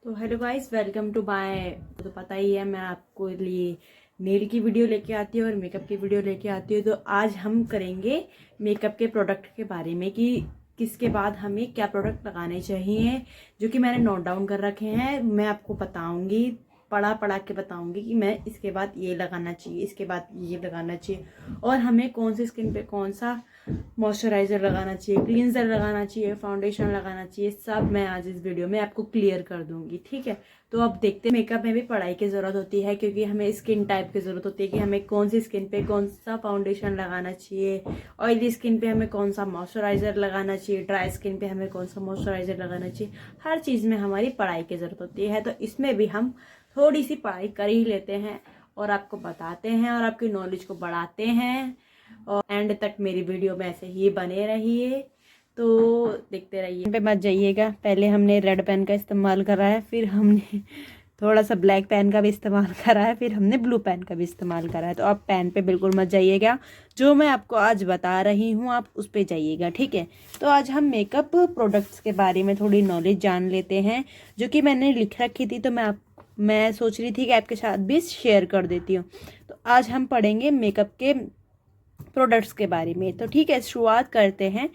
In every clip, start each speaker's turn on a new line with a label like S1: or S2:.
S1: तो hello guys, welcome to my. तो पता ही है मैं आपको लिए नेल की वीडियो लेके आती हूँ और मेकअप की वीडियो लेके आती हूँ। तो आज हम करेंगे मेकअप के प्रोडक्ट के बारे में कि किसके बाद हमें क्या प्रोडक्ट लगाने चाहिए, जो कि मैंने नोट डाउन कर रखे हैं। मैं आपको बताऊंगी, पढ़ा पढ़ा के बताऊंगी कि मैं इसके बाद ये लगाना चाहिए, इसके बाद ये लगाना चाहिए, और हमें कौन सी स्किन पे कौन सा मॉइस्चराइजर लगाना चाहिए, क्लींजर लगाना चाहिए, फाउंडेशन लगाना चाहिए। सब मैं आज इस वीडियो में आपको क्लियर कर दूंगी, ठीक है। तो अब देखते हैं, मेकअप में भी पढ़ाई की ज़रूरत होती है क्योंकि हमें स्किन टाइप की ज़रूरत होती है कि हमें कौन सी स्किन पे कौन सा फाउंडेशन लगाना चाहिए, ऑयली स्किन पे हमें कौन सा मॉइस्चराइजर लगाना चाहिए, ड्राई स्किन पे हमें कौन सा मॉइस्चराइजर लगाना चाहिए। हर चीज़ में हमारी पढ़ाई की ज़रूरत होती है। तो इसमें भी हम थोड़ी सी पढ़ाई कर ही लेते हैं और आपको बताते हैं और आपकी नॉलेज को बढ़ाते हैं। और एंड तक मेरी वीडियो में ऐसे ही बने रहिए, तो देखते रहिए। पे मत जाइएगा। पहले हमने रेड पेन का इस्तेमाल करा है, फिर हमने थोड़ा सा ब्लैक पेन का भी इस्तेमाल करा है, फिर हमने ब्लू पेन का भी इस्तेमाल करा है। तो आप पेन पे बिल्कुल मत जाइएगा, जो मैं आपको आज बता रही हूँ आप उस पे जाइएगा, ठीक है। तो आज हम मेकअप प्रोडक्ट्स के बारे में थोड़ी नॉलेज जान लेते हैं, जो कि मैंने लिख रखी थी। तो मैं सोच रही थी कि आपके साथ भी शेयर कर देती हूँ। तो आज हम पढ़ेंगे मेकअप के प्रोडक्ट्स के बारे में। तो ठीक है, शुरुआत करते हैं।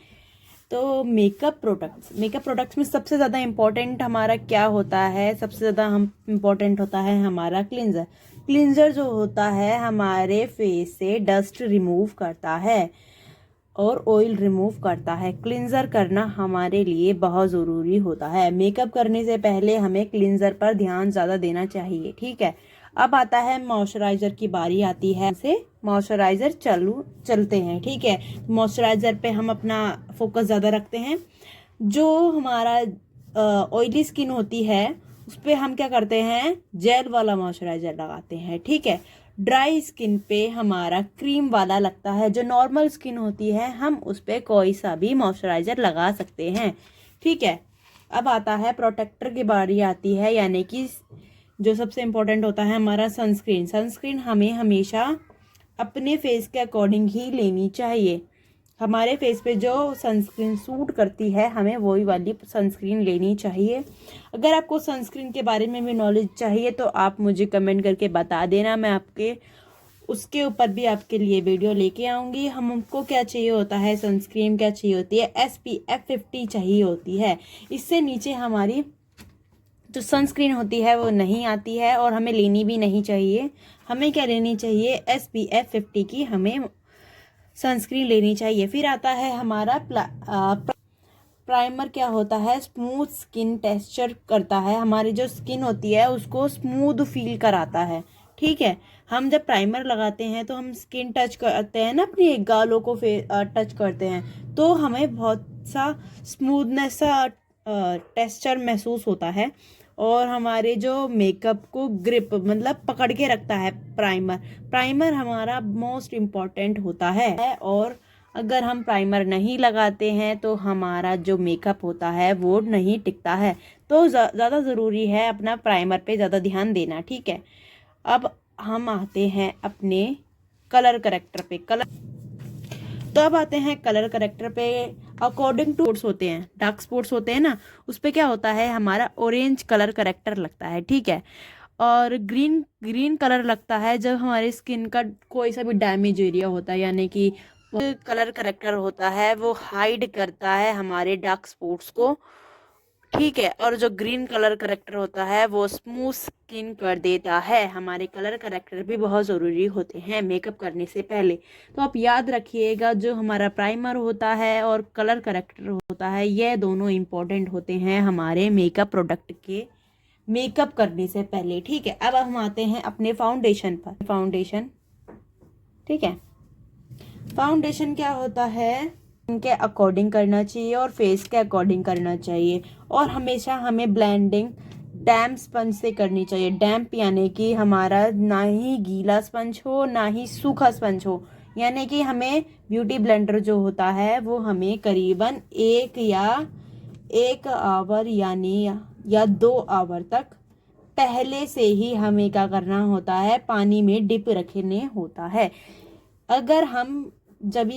S1: तो मेकअप प्रोडक्ट्स में सबसे ज़्यादा इम्पोर्टेंट हमारा क्या होता है? सबसे ज़्यादा हम इम्पोर्टेंट होता है हमारा क्लींजर। क्लींजर जो होता है हमारे फेस से डस्ट रिमूव करता है और ऑयल रिमूव करता है। क्लींजर करना हमारे लिए बहुत ज़रूरी होता है। मेकअप करने से पहले हमें क्लींजर पर ध्यान ज़्यादा देना चाहिए, ठीक है। अब आता है मॉइस्चराइज़र की बारी आती है। से मॉइस्चराइज़र चलते हैं, ठीक है। मॉइस्चराइज़र पे हम अपना फोकस ज़्यादा रखते हैं। जो हमारा ऑयली स्किन होती है उस पर हम क्या करते हैं, जेल वाला मॉइस्चराइज़र लगाते हैं, ठीक है। ड्राई स्किन पे हमारा क्रीम वाला लगता है। जो नॉर्मल स्किन होती है हम उस पर कोई सा भी मॉइस्चराइज़र लगा सकते हैं, ठीक है। अब आता है प्रोटेक्टर की बारी आती है, यानी कि जो सबसे इम्पोर्टेंट होता है हमारा सनस्क्रीन। सनस्क्रीन हमें हमेशा अपने फेस के अकॉर्डिंग ही लेनी चाहिए। हमारे फेस पे जो सनस्क्रीन सूट करती है हमें वही वाली सनस्क्रीन लेनी चाहिए। अगर आपको सनस्क्रीन के बारे में भी नॉलेज चाहिए तो आप मुझे कमेंट करके बता देना, मैं आपके उसके ऊपर भी आपके लिए वीडियो लेके आऊँगी। हमको क्या चाहिए होता है, सनस्क्रीन क्या चाहिए होती है, SPF 50 चाहिए होती है। इससे नीचे हमारी जो सनस्क्रीन होती है वो नहीं आती है और हमें लेनी भी नहीं चाहिए। हमें क्या लेनी चाहिए, SPF 50 की हमें सनस्क्रीन लेनी चाहिए। फिर आता है हमारा प्राइमर। क्या होता है, स्मूथ स्किन टेक्सचर करता है। हमारी जो स्किन होती है उसको स्मूथ फील कराता है, ठीक है। हम जब प्राइमर लगाते हैं तो हम स्किन टच करते हैं ना, अपनी गालों को टच करते हैं, तो हमें बहुत सा स्मूथनेस सा टेक्सचर महसूस होता है और हमारे जो मेकअप को ग्रिप मतलब पकड़ के रखता है। प्राइमर हमारा मोस्ट इम्पॉर्टेंट होता है। और अगर हम प्राइमर नहीं लगाते हैं तो हमारा जो मेकअप होता है वो नहीं टिकता है। तो ज़्यादा ज़रूरी है अपना प्राइमर पे ज़्यादा ध्यान देना, ठीक है। अब हम आते हैं अपने कलर करेक्टर पे। तो अब आते हैं कलर करेक्टर पे। अकॉर्डिंग टू स्पॉट्स होते हैं, डार्क स्पॉट्स होते हैं ना, उस पे क्या होता है, हमारा ऑरेंज कलर करेक्टर लगता है, ठीक है। और ग्रीन कलर लगता है जब हमारी स्किन का कोई सा भी डैमेज एरिया होता है, यानी कि कलर करेक्टर होता है वो हाइड करता है हमारे डार्क स्पॉट्स को, ठीक है। और जो ग्रीन कलर करेक्टर होता है वो स्मूथ स्किन कर देता है। हमारे कलर करेक्टर भी बहुत ज़रूरी होते हैं मेकअप करने से पहले। तो आप याद रखिएगा, जो हमारा प्राइमर होता है और कलर करेक्टर होता है ये दोनों इम्पोर्टेंट होते हैं हमारे मेकअप प्रोडक्ट के मेकअप करने से पहले, ठीक है। अब हम आते हैं अपने फाउंडेशन पर। फाउंडेशन, ठीक है। फाउंडेशन क्या होता है, उनके अकॉर्डिंग करना चाहिए और फेस के अकॉर्डिंग करना चाहिए। और हमेशा हमें ब्लेंडिंग डैम्प स्पंज से करनी चाहिए। डैम्प यानी कि हमारा ना ही गीला स्पंज हो ना ही सूखा स्पंज हो, यानी कि हमें ब्यूटी ब्लेंडर जो होता है वो हमें करीबन 1 आवर या 2 आवर तक पहले से ही हमें क्या करना होता है, पानी में डिप रखने होता है। अगर हम जब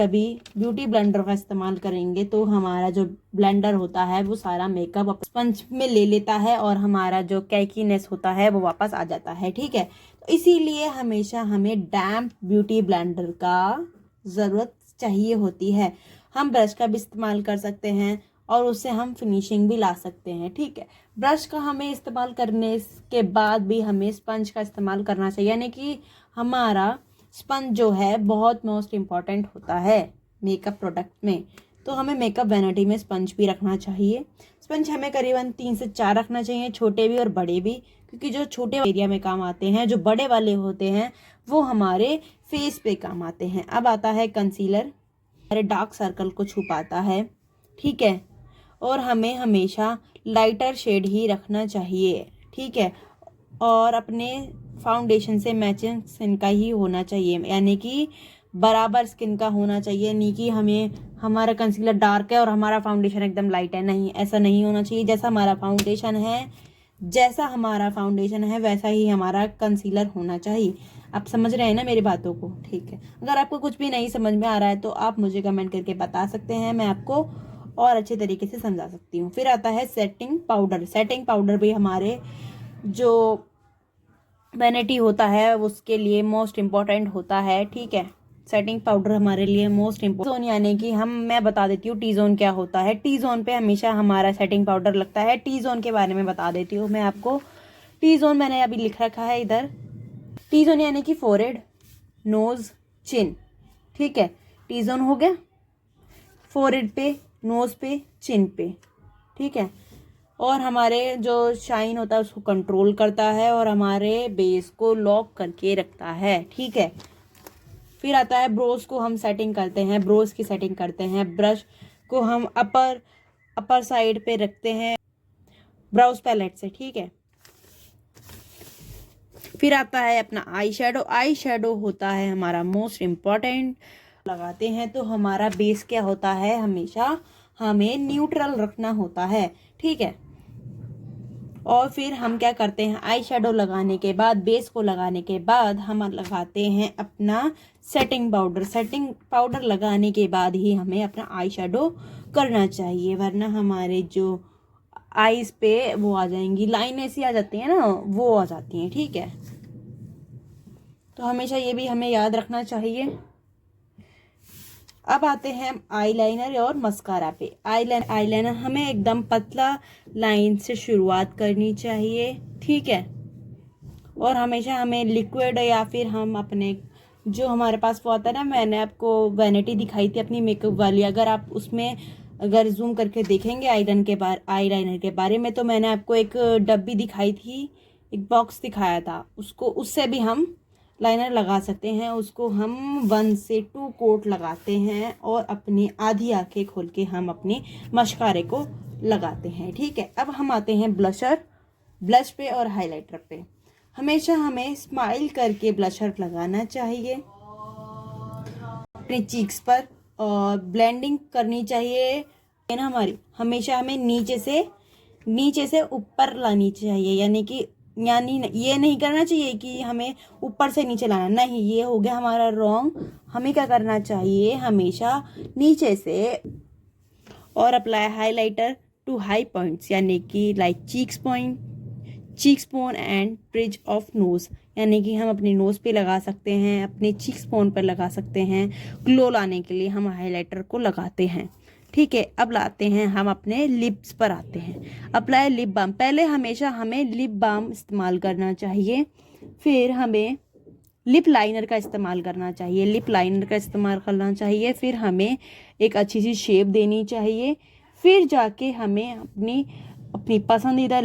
S1: भी ब्यूटी ब्लेंडर का इस्तेमाल करेंगे तो हमारा जो ब्लेंडर होता है वो सारा मेकअप स्पंज में ले लेता है और हमारा जो कैकीनेस होता है वो वापस आ जाता है। ठीक है, तो इसीलिए हमेशा हमें डैम्प ब्यूटी ब्लेंडर का ज़रूरत चाहिए होती है। हम ब्रश का भी इस्तेमाल कर सकते हैं और उससे हम फिनिशिंग भी ला सकते हैं। ठीक है, ब्रश का हमें इस्तेमाल करने के बाद भी हमें स्पंज का इस्तेमाल करना चाहिए, यानी कि हमारा स्पंज जो है बहुत मोस्ट इम्पॉर्टेंट होता है मेकअप प्रोडक्ट में। तो हमें मेकअप वैनिटी में स्पंज भी रखना चाहिए। स्पंज हमें करीबन 3 से 4 रखना चाहिए, छोटे भी और बड़े भी, क्योंकि जो छोटे एरिया में काम आते हैं, जो बड़े वाले होते हैं वो हमारे फेस पे काम आते हैं। अब आता है कंसीलर, हमारे डार्क सर्कल को छुपाता है। ठीक है, और हमें हमेशा लाइटर शेड ही रखना चाहिए। ठीक है, और अपने फाउंडेशन से मैचिंग स्किन का ही होना चाहिए, यानी कि बराबर स्किन का होना चाहिए। नहीं कि हमें हमारा कंसीलर डार्क है और हमारा फाउंडेशन एकदम लाइट है, नहीं, ऐसा नहीं होना चाहिए। जैसा हमारा फाउंडेशन है वैसा ही हमारा कंसीलर होना चाहिए। आप समझ रहे हैं ना मेरी बातों को? ठीक है, अगर आपको कुछ भी नहीं समझ में आ रहा है तो आप मुझे कमेंट करके बता सकते हैं, मैं आपको और अच्छे तरीके से समझा सकती हूँ। फिर आता है सेटिंग पाउडर। सेटिंग पाउडर भी हमारे जो वैनिटी होता है उसके लिए मोस्ट इम्पॉर्टेंट होता है। ठीक है, सेटिंग पाउडर हमारे लिए मोस्ट इम्पोर्टेंट, यानी कि मैं बता देती हूँ टी जोन क्या होता है। टी जोन पे हमेशा हमारा सेटिंग पाउडर लगता है। टी जोन के बारे में बता देती हूँ मैं आपको। टी जोन मैंने अभी लिख रखा है इधर। टी जोन यानी कि फोरहेड, नोज, चिन। ठीक है, टी जोन हो गया फोरहेड पे, नोज पे, चिन पे। ठीक है, और हमारे जो शाइन होता है उसको कंट्रोल करता है और हमारे बेस को लॉक करके रखता है। ठीक है, फिर आता है ब्रोज को हम सेटिंग करते हैं, ब्रोज की सेटिंग करते हैं। ब्रश को हम अपर साइड पे रखते हैं ब्राउज पैलेट से। ठीक है, फिर आता है अपना आई शेडो। आई शेडो होता है हमारा मोस्ट इम्पॉर्टेंट। लगाते हैं तो हमारा बेस क्या होता है, हमेशा हमें न्यूट्रल रखना होता है। ठीक है, और फिर हम क्या करते हैं, आई शेडो लगाने के बाद, बेस को लगाने के बाद हम लगाते हैं अपना सेटिंग पाउडर। सेटिंग पाउडर लगाने के बाद ही हमें अपना आई शेडो करना चाहिए, वरना हमारे जो आईज पे वो आ जाएंगी, लाइन ऐसी आ जाती है ना, वो आ जाती हैं। ठीक है, तो हमेशा ये भी हमें याद रखना चाहिए। अब आते हैं आईलाइनर और मस्कारा पे। आईलाइनर हमें एकदम पतला लाइन से शुरुआत करनी चाहिए। ठीक है, और हमेशा हमें लिक्विड या फिर हम अपने जो हमारे पास वो आता है ना, मैंने आपको वैनिटी दिखाई थी अपनी मेकअप वाली, अगर आप उसमें अगर जूम करके देखेंगे आईलाइनर के बारे में, तो मैंने आपको एक डब्बी दिखाई थी, एक बॉक्स दिखाया था, उससे भी हम लाइनर लगा सकते हैं। उसको हम 1 से 2 कोट लगाते हैं और अपनी आधी आंखें खोल के हम अपने मस्कारे को लगाते हैं। ठीक है, अब हम आते हैं ब्लश पे और हाइलाइटर पे। हमेशा हमें स्माइल करके ब्लशर लगाना चाहिए अपने चीक्स पर, और ब्लेंडिंग करनी चाहिए ना हमारी, हमेशा हमें नीचे से ऊपर लानी चाहिए, यानी ये नहीं करना चाहिए कि हमें ऊपर से नीचे लाना, नहीं, ये हो गया हमारा रॉन्ग। हमें क्या करना चाहिए, हमेशा नीचे से। और apply highlighter to high points, यानी कि like cheeks bone and bridge of nose, यानी कि हम अपनी नोज पे लगा सकते हैं, अपने चीक्स बोन पर लगा सकते हैं। ग्लो लाने के लिए हम हाइलाइटर को लगाते हैं। ठीक है, अब लाते हैं हम अपने लिप्स पर आते हैं। Apply lip balm. पहले हमेशा हमें लिप बाम इस्तेमाल करना चाहिए, फिर हमें लिप लाइनर का इस्तेमाल करना चाहिए, फिर हमें एक अच्छी सी शेप देनी चाहिए, फिर जाके हमें अपनी पसंदीदा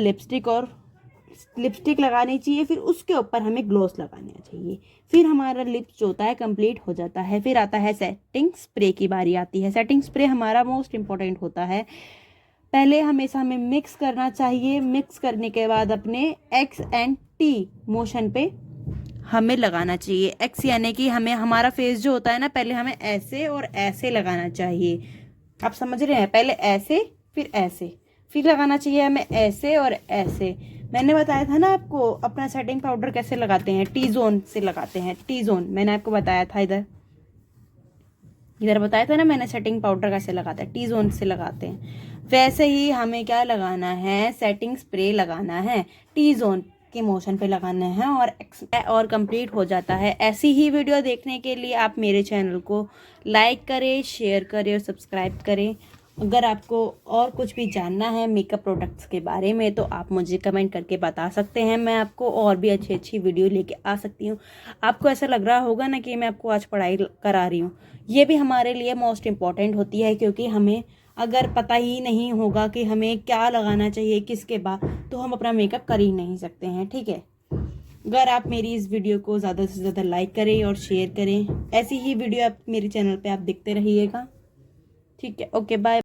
S1: लिपस्टिक लगानी चाहिए, फिर उसके ऊपर हमें ग्लॉस लगाना चाहिए, फिर हमारा लिप्स जो होता है कंप्लीट हो जाता है। फिर आता है सेटिंग स्प्रे की बारी आती है। सेटिंग स्प्रे हमारा मोस्ट इम्पोर्टेंट होता है। पहले हमेशा हमें मिक्स करना चाहिए, मिक्स करने के बाद अपने एक्स एंड टी मोशन पे हमें लगाना चाहिए। एक्स यानी कि हमारा फेस जो होता है ना, पहले हमें ऐसे और ऐसे लगाना चाहिए। आप समझ रहे हैं, पहले ऐसे फिर ऐसे, फिर लगाना चाहिए हमें ऐसे और ऐसे। मैंने बताया था ना आपको अपना सेटिंग पाउडर कैसे लगाते हैं, टी जोन से लगाते हैं। टी जोन मैंने आपको बताया था इधर। इधर बताया था ना मैंने सेटिंग पाउडर कैसे लगाते हैं, टी जोन से लगाते हैं, वैसे ही हमें क्या लगाना है, सेटिंग स्प्रे लगाना है, टी जोन के मोशन पे लगाना है और कंप्लीट हो जाता है। ऐसी ही वीडियो देखने के लिए आप मेरे चैनल को लाइक करें, शेयर करें और सब्सक्राइब करें। अगर आपको और कुछ भी जानना है मेकअप प्रोडक्ट्स के बारे में तो आप मुझे कमेंट करके बता सकते हैं, मैं आपको और भी अच्छी अच्छी वीडियो लेके आ सकती हूँ। आपको ऐसा लग रहा होगा ना कि मैं आपको आज पढ़ाई करा रही हूँ, ये भी हमारे लिए मोस्ट इम्पॉर्टेंट होती है, क्योंकि हमें अगर पता ही नहीं होगा कि हमें क्या लगाना चाहिए किसके बाद, तो हम अपना मेकअप कर ही नहीं सकते हैं। ठीक है, अगर आप मेरी इस वीडियो को ज़्यादा से ज़्यादा लाइक करें और शेयर करें, ऐसी ही वीडियो आप मेरे चैनल पे आप देखते रहिएगा। ठीक है, ओके बाय।